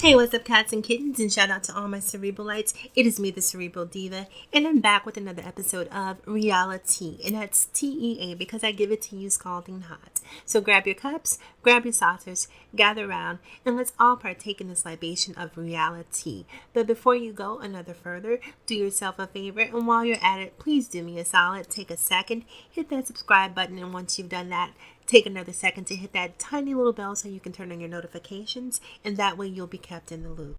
Hey, what's up, cats and kittens? And shout out to all my Cerebralites. It is me, the Cerebral Diva, and I'm back with another episode of RealiTEA, and that's TEA because I give it to you scalding hot. So grab your cups, grab your saucers, gather around, and let's all partake in this libation of RealiTEA. But before you go another further, do yourself a favor, and while you're at it, please do me a solid. Take a second, hit that subscribe button, and once you've done that, take another second to hit that tiny little bell so you can turn on your notifications, and that way you'll be kept in the loop.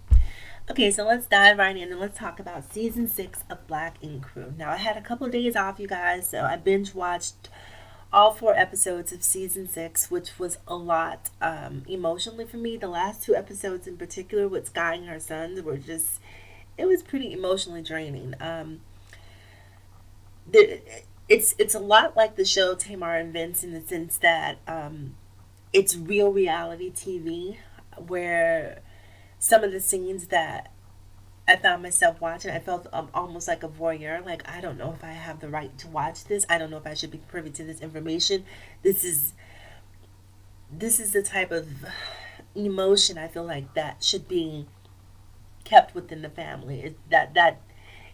Okay, so let's dive right in and let's talk about season 6 of Black Ink Crew. Now, I had a couple of days off, you guys, so I binge watched all 4 episodes of season 6, which was a lot emotionally for me. The last 2 episodes in particular with Sky and her sons were just, it was pretty emotionally draining. It's a lot like the show Tamar and Vince in the sense that it's real reality TV, where some of the scenes that I found myself watching, I felt almost like a voyeur. Like, I don't know if I have the right to watch this. I don't know if I should be privy to this information. This is the type of emotion I feel like that should be kept within the family.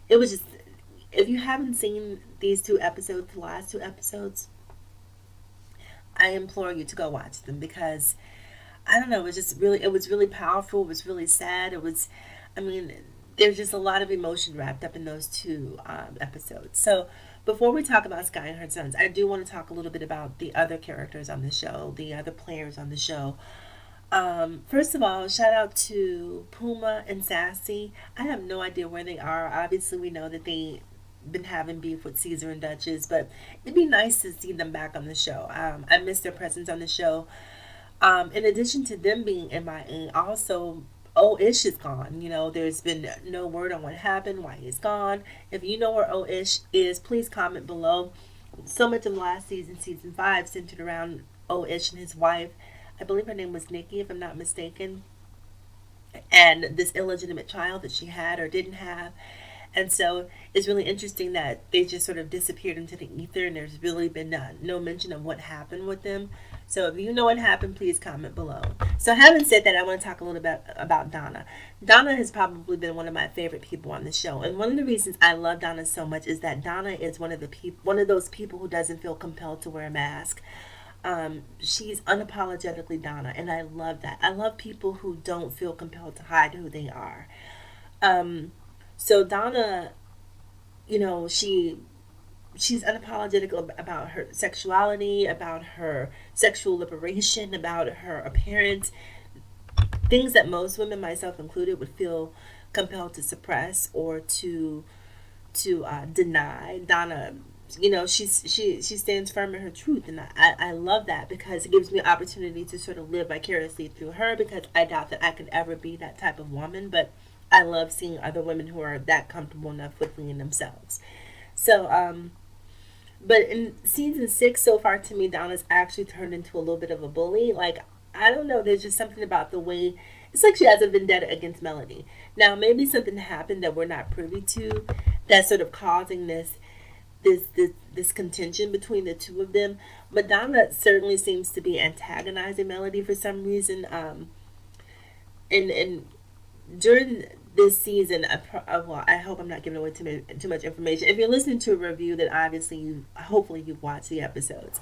It was just, if you haven't seen these 2 episodes, the last 2 episodes, I implore you to go watch them because I don't know, it was really powerful. It was really sad. There's just a lot of emotion wrapped up in those 2 episodes. So before we talk about Sky and her sons, I do want to talk a little bit about the other characters on the show, the other players on the show. First of all, shout out to Puma and Sassy. I have no idea where they are. Obviously, we know that they've been having beef with Caesar and Duchess, but it'd be nice to see them back on the show. I miss their presence on the show. In addition to them being MIA, also O-Ish is gone. You know, there's been no word on what happened, why he's gone. If you know where O-Ish is, please comment below. So much of last season, season 5, centered around O-Ish and his wife. I believe her name was Nikki, if I'm not mistaken. And this illegitimate child that she had or didn't have. And so it's really interesting that they just sort of disappeared into the ether, and there's really been no mention of what happened with them. So if you know what happened, please comment below. So having said that, I want to talk a little bit about Donna. Donna has probably been one of my favorite people on the show. And one of the reasons I love Donna so much is that Donna is one of those people who doesn't feel compelled to wear a mask. She's unapologetically Donna, and I love that. I love people who don't feel compelled to hide who they are. So Donna, you know, she's unapologetic about her sexuality, about her sexual liberation, about her appearance, things that most women, myself included, would feel compelled to suppress or to deny. Donna, you know, she stands firm in her truth, and I love that because it gives me an opportunity to sort of live vicariously through her, because I doubt that I could ever be that type of woman, but I love seeing other women who are that comfortable enough with being themselves. So, but in season 6 so far, to me, Donna's actually turned into a little bit of a bully. Like, I don't know, there's just something about the way, it's like she has a vendetta against Melody. Now, maybe something happened that we're not privy to that's sort of causing this contention between the 2 of them. But Donna certainly seems to be antagonizing Melody for some reason. And during this season, I hope I'm not giving away too much information. If you're listening to a review, then obviously hopefully you've watched the episodes.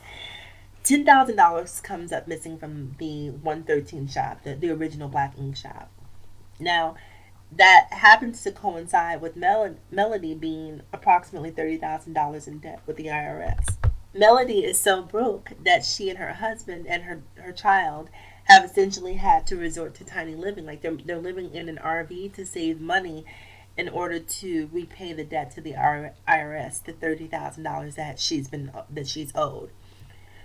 $10,000 comes up missing from the 113 shop, the original Black Ink shop. Now, that happens to coincide with Melody being approximately $30,000 in debt with the IRS. Melody is so broke that she and her husband and her child have essentially had to resort to tiny living. Like, they're living in an RV to save money in order to repay the debt to the IRS, the $30,000 that she's owed.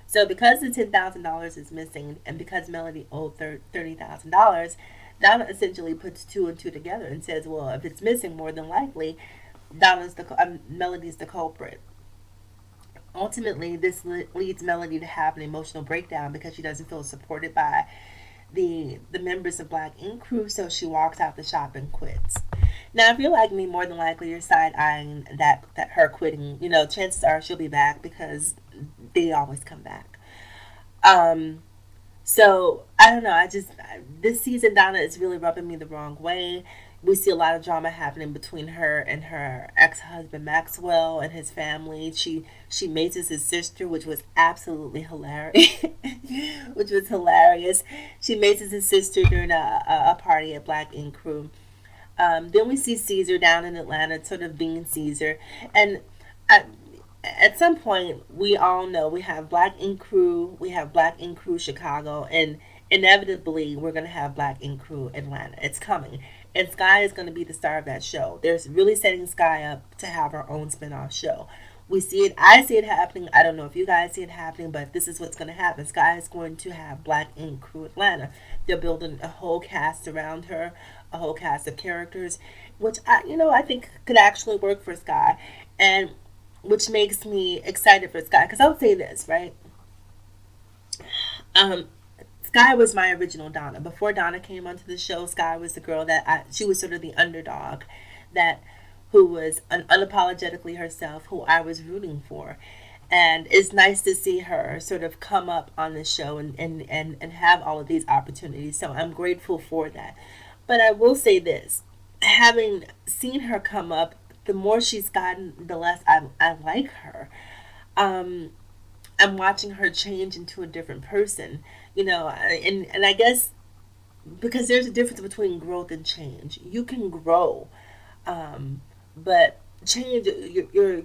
So because the $10,000 is missing, and because Melody owed $30,000, Donna essentially puts 2 and 2 together and says, well, if it's missing, more than likely Melody's the culprit. Ultimately, this leads Melody to have an emotional breakdown because she doesn't feel supported by the members of Black Ink Crew, so she walks out the shop and quits. Now, if you're like me, more than likely you're side-eyeing that her quitting. You know, chances are she'll be back because they always come back. So I don't know. This season Donna is really rubbing me the wrong way. We see a lot of drama happening between her and her ex husband Maxwell and his family. She mazes his sister, which was absolutely hilarious. Which was hilarious. She mazes his sister during a party at Black Ink Crew. Then we see Caesar down in Atlanta, sort of being Caesar, and at, at some point we all know we have Black Ink Crew, we have Black Ink Crew Chicago, and inevitably we're going to have Black Ink Crew Atlanta. It's coming, and Sky is going to be the star of that show. They're really setting Sky up to have her own spinoff show. We see it. I see it happening. I don't know if you guys see it happening, but this is what's going to happen. Sky is going to have Black Ink Crew Atlanta. They're building a whole cast around her, a whole cast of characters, which I think could actually work for Sky, and which makes me excited for Sky. Because I'll say this, right? Um, Sky was my original Donna. Before Donna came onto the show, Sky was the girl she was sort of the underdog, that who was unapologetically herself, who I was rooting for. And it's nice to see her sort of come up on the show and have all of these opportunities. So I'm grateful for that. But I will say this, having seen her come up, the more she's gotten, the less I like her. Um, I'm watching her change into a different person, and I guess because there's a difference between growth and change. You can grow, but change your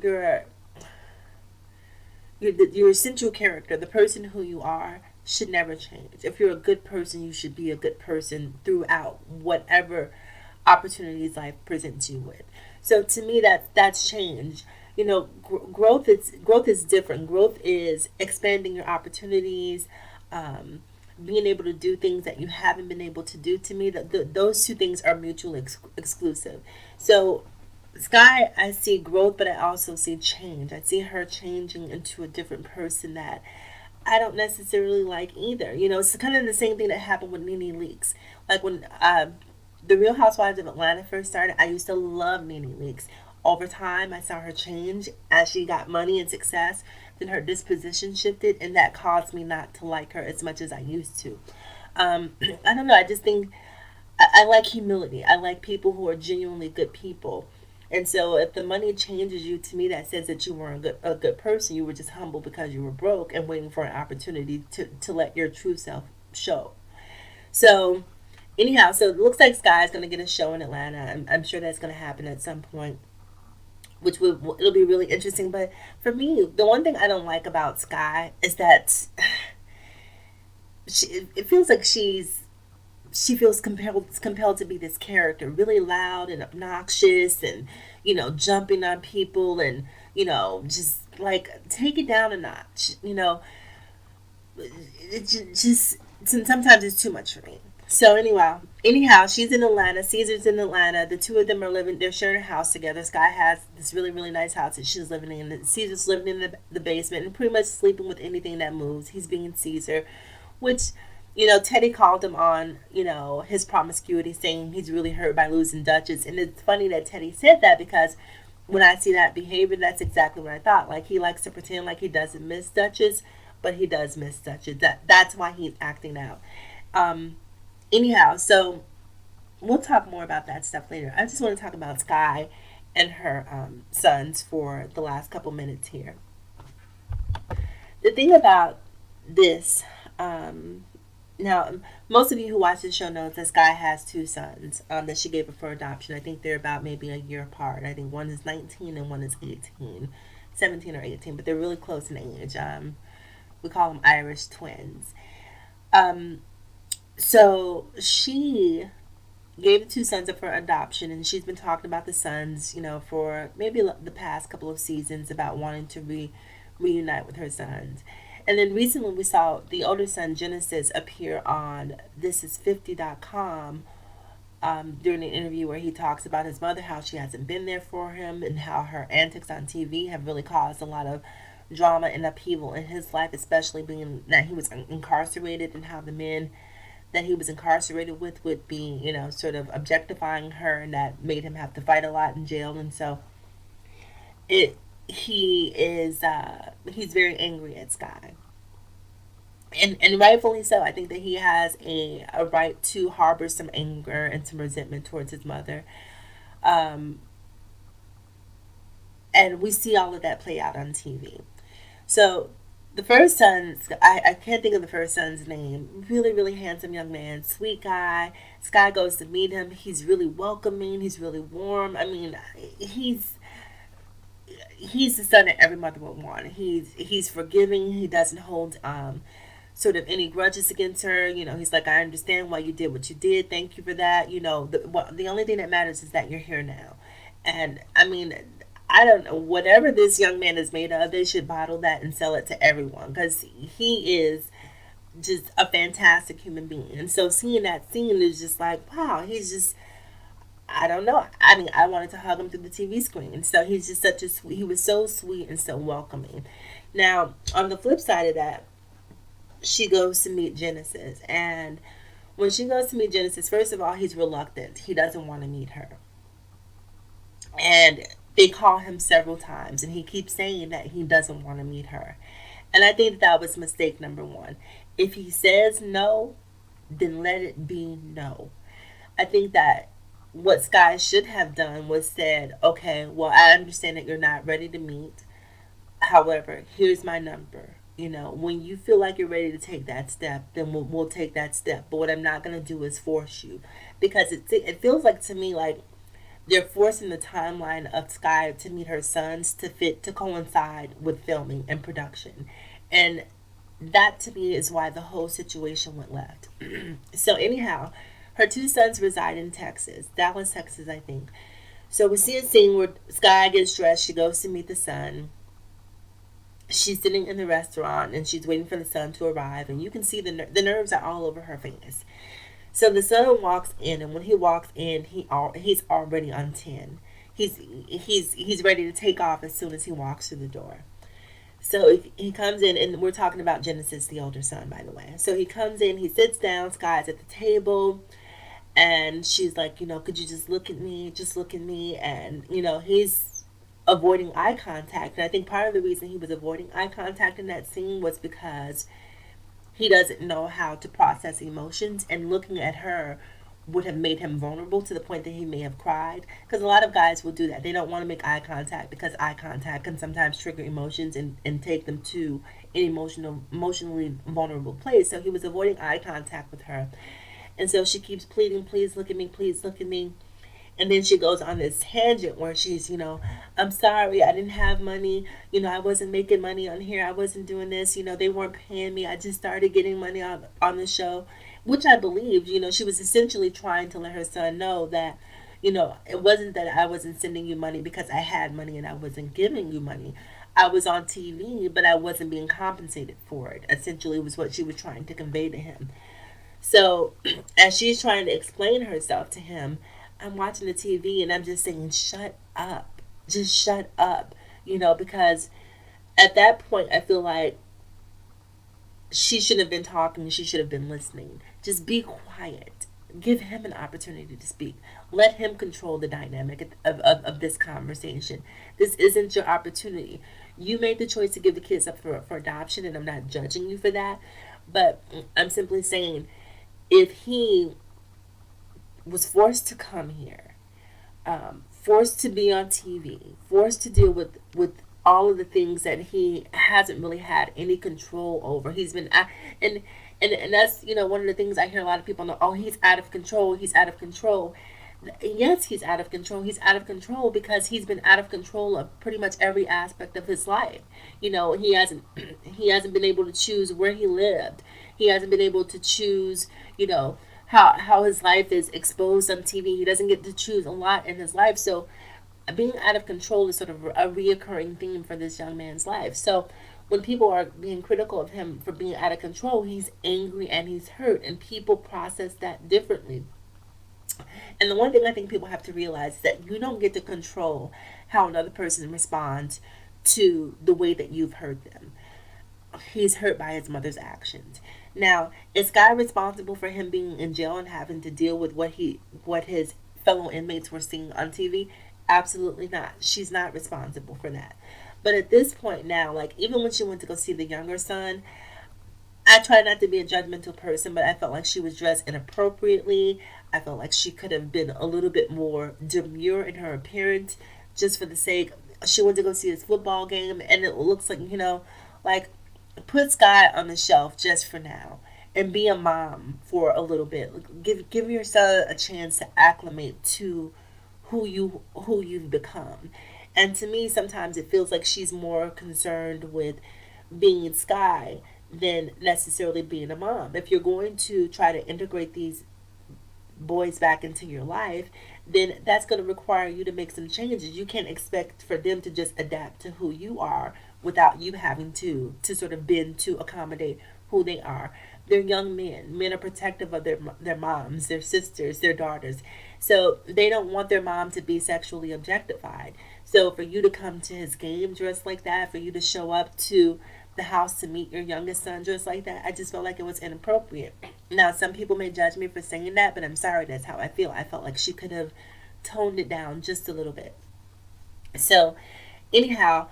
essential character, the person who you are, should never change. If you're a good person, you should be a good person throughout whatever opportunities life presents you with. So to me, that's change. Growth is different. Growth is expanding your opportunities, being able to do things that you haven't been able to do. To me, those two things are mutually exclusive. So Sky, I see growth, but I also see change. I see her changing into a different person that I don't necessarily like either. It's kind of the same thing that happened with Nene Leakes. Like when the Real Housewives of Atlanta first started, I used to love Nene Leakes. Over time, I saw her change as she got money and success. Then her disposition shifted, and that caused me not to like her as much as I used to. I don't know. I just think I like humility. I like people who are genuinely good people. And so, if the money changes you, to me, that says that you weren't a good person. You were just humble because you were broke and waiting for an opportunity to let your true self show. So, anyhow, so it looks like Sky is going to get a show in Atlanta. I'm sure that's going to happen at some point, which it'll be really interesting. But for me, the one thing I don't like about Sky is that it feels like she feels compelled to be this character, really loud and obnoxious, and jumping on people, and just like take it down a notch. It just sometimes it's too much for me. So anyhow, she's in Atlanta. Caesar's in Atlanta. The two of them are living. They're sharing a house together. Sky has this really really nice house that she's living in. Caesar's living in the basement and pretty much sleeping with anything that moves. He's being Caesar, which Teddy called him on his promiscuity, saying he's really hurt by losing Duchess. And it's funny that Teddy said that because when I see that behavior, that's exactly what I thought. Like, he likes to pretend like he doesn't miss Duchess, but he does miss Duchess. That's why he's acting out. Um, Anyhow, so we'll talk more about that stuff later. I just want to talk about Sky and her sons for the last couple minutes here. The thing about this, now, most of you who watch this show knows that Sky has two sons that she gave up for adoption. I think they're about maybe a year apart. I think one is 19 and one is 18, 17 or 18, but they're really close in age. We call them Irish twins. Um, so she gave the two sons up for adoption, and she's been talking about the sons, for maybe the past couple of seasons about wanting to reunite with her sons. And then recently we saw the older son, Genesis, appear on ThisIs50.com during an interview where he talks about his mother, how she hasn't been there for him, and how her antics on TV have really caused a lot of drama and upheaval in his life, especially being that he was incarcerated, and how the men that he was incarcerated with would be, sort of objectifying her, and that made him have to fight a lot in jail. And so it he is he's very angry at Sky. And rightfully so. I think that he has a right to harbor some anger and some resentment towards his mother. Um, and we see all of that play out on TV. So the first son, I can't think of the first son's name. Really, really handsome young man, sweet guy. Sky goes to meet him. He's really welcoming. He's really warm. I mean, he's the son that every mother would want. He's forgiving. He doesn't hold sort of any grudges against her. You know, he's like, I understand why you did what you did. Thank you for that. You know, the only thing that matters is that you're here now. And I mean, I don't know, whatever this young man is made of, they should bottle that and sell it to everyone because he is just a fantastic human being. And so seeing that scene is just like, wow, he's just, I don't know. I mean, I wanted to hug him through the TV screen. And so he's just such a sweet, he was so sweet and so welcoming. Now, on the flip side of that, she goes to meet Genesis. And when she goes to meet Genesis, first of all, he's reluctant. He doesn't want to meet her. And they call him several times, and he keeps saying that he doesn't want to meet her. And I think that was mistake number one. If he says no, then let it be no. I think that what Sky should have done was said, okay, well, I understand that you're not ready to meet. However, here's my number. You know, when you feel like you're ready to take that step, then we'll take that step. But what I'm not going to do is force you. Because it feels like to me like they're forcing the timeline of Sky to meet her sons to coincide with filming and production. And that to me is why the whole situation went left. So anyhow, her two sons reside in Texas, Dallas, Texas, I think. So we see a scene where Sky gets dressed. She goes to meet the son. She's sitting in the restaurant and she's waiting for the son to arrive. And you can see the nerves are all over her face. So the son walks in, and when he walks in, he's already on 10. He's ready to take off as soon as he walks through the door. So he comes in, and we're talking about Genesis, the older son, by the way. So he comes in, he sits down, Sky's at the table, and she's like, you know, could you just look at me, and you know, he's avoiding eye contact. And I think part of the reason he was avoiding eye contact in that scene was because he doesn't know how to process emotions, and looking at her would have made him vulnerable to the point that he may have cried. Because a lot of guys will do that. They don't want to make eye contact because eye contact can sometimes trigger emotions and take them to an emotionally vulnerable place. So he was avoiding eye contact with her. And so she keeps pleading, please look at me, please look at me. And then she goes on this tangent where she's, you know, I'm sorry, I didn't have money. You know, I wasn't making money on here. I wasn't doing this. You know, they weren't paying me. I just started getting money on the show, which I believed. You know, she was essentially trying to let her son know that, you know, it wasn't that I wasn't sending you money because I had money and I wasn't giving you money. I was on TV, but I wasn't being compensated for it, essentially was what she was trying to convey to him. So as she's trying to explain herself to him, I'm watching the TV and I'm just saying, shut up. Just shut up. You know, because at that point, I feel like she shouldn't have been talking. She should have been listening. Just be quiet. Give him an opportunity to speak. Let him control the dynamic of this conversation. This isn't your opportunity. You made the choice to give the kids up for adoption, and I'm not judging you for that. But I'm simply saying, if he was forced to come here, forced to be on TV, forced to deal with all of the things that he hasn't really had any control over. He's been and that's, you know, one of the things I hear a lot of people know. Oh, he's out of control. He's out of control. Yes, he's out of control. He's out of control because he's been out of control of pretty much every aspect of his life. You know, he hasn't been able to choose where he lived. He hasn't been able to choose, you know, how his life is exposed on TV. He doesn't get to choose a lot in his life. So being out of control is sort of a reoccurring theme for this young man's life. So when people are being critical of him for being out of control, he's angry and he's hurt, and people process that differently. And the one thing I think people have to realize is that you don't get to control how another person responds to the way that you've hurt them. He's hurt by his mother's actions. Now, is Guy responsible for him being in jail and having to deal with what his fellow inmates were seeing on TV? Absolutely not. She's not responsible for that. But at this point now, like even when she went to go see the younger son, I try not to be a judgmental person, but I felt like she was dressed inappropriately. I felt like she could have been a little bit more demure in her appearance, just for the sake. She went to go see this football game, and it looks like, like, put Sky on the shelf just for now, and be a mom for a little bit. Give your son a chance to acclimate to who you've become. And to me, sometimes it feels like she's more concerned with being Sky than necessarily being a mom. If you're going to try to integrate these boys back into your life, then that's going to require you to make some changes. You can't expect for them to just adapt to who you are without you having to sort of bend to accommodate who they are. They're young men. Men are protective of their moms, their sisters, their daughters. So they don't want their mom to be sexually objectified. So for you to come to his game dressed like that, for you to show up to the house to meet your youngest son dressed like that, I just felt like it was inappropriate. Now, some people may judge me for saying that, but I'm sorry, that's how I feel. I felt like she could have toned it down just a little bit. So, anyhow,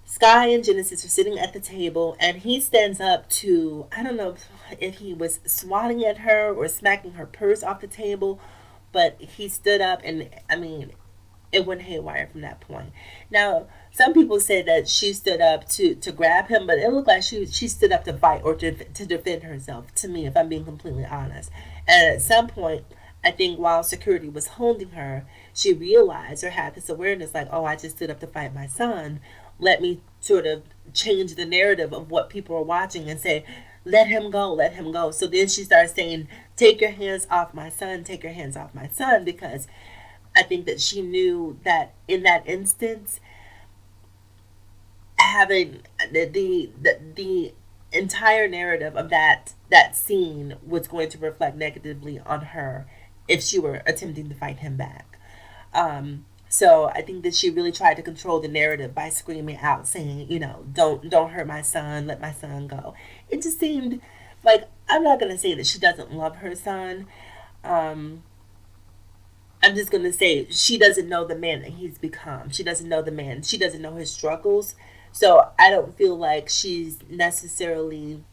Sky and Genesis are sitting at the table, and he stands up to, I don't know if he was swatting at her or smacking her purse off the table, but he stood up, and I mean, it went haywire from that point. Now, some people say that she stood up to grab him, but it looked like she stood up to fight or to defend herself, to me, if I'm being completely honest. And at some point, I think while security was holding her, she realized or had this awareness like, oh, I just stood up to fight my son. Let me sort of change the narrative of what people are watching and say, let him go, let him go. So then she started saying, take your hands off my son, take your hands off my son, because I think that she knew that in that instance, having the entire narrative of that scene was going to reflect negatively on her if she were attempting to fight him back. So I think that she really tried to control the narrative by screaming out, saying, don't hurt my son, let my son go. It just seemed like, I'm not gonna say that she doesn't love her son. Um, I'm just going to say she doesn't know the man that he's become. She doesn't know the man. She doesn't know his struggles. So I don't feel like she's necessarily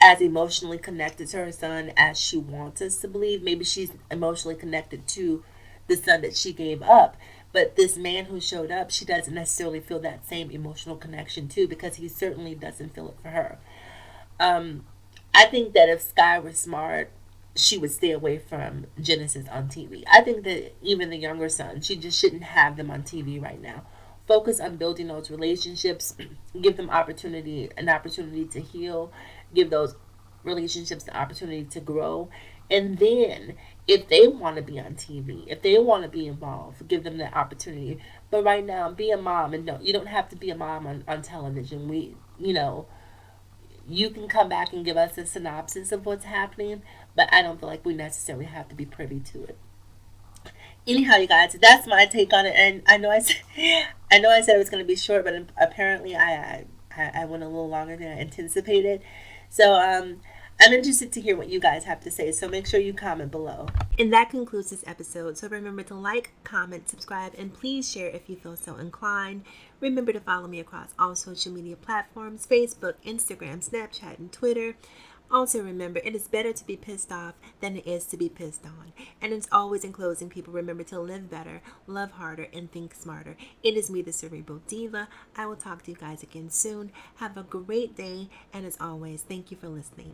as emotionally connected to her son as she wants us to believe. Maybe she's emotionally connected to the son that she gave up. But this man who showed up, she doesn't necessarily feel that same emotional connection to, because he certainly doesn't feel it for her. Um, I think that if Sky were smart, she would stay away from Genesis on TV. I think that even the younger son, she just shouldn't have them on TV right now. Focus on building those relationships, give them an opportunity to heal, give those relationships the opportunity to grow. And then if they want to be on TV, if they want to be involved, give them that opportunity. But right now, be a mom, and no, you don't have to be a mom on television. You can come back and give us a synopsis of what's happening, but I don't feel like we necessarily have to be privy to it. Anyhow, you guys, that's my take on it. And I know I said it was going to be short, but apparently I went a little longer than I anticipated. So I'm interested to hear what you guys have to say. So make sure you comment below. And that concludes this episode. So remember to like, comment, subscribe, and please share if you feel so inclined. Remember to follow me across all social media platforms: Facebook, Instagram, Snapchat, and Twitter. Also remember, it is better to be pissed off than it is to be pissed on. And it's always, in closing, people, remember to live better, love harder, and think smarter. It is me, the Cerebral Diva. I will talk to you guys again soon. Have a great day, and as always, thank you for listening.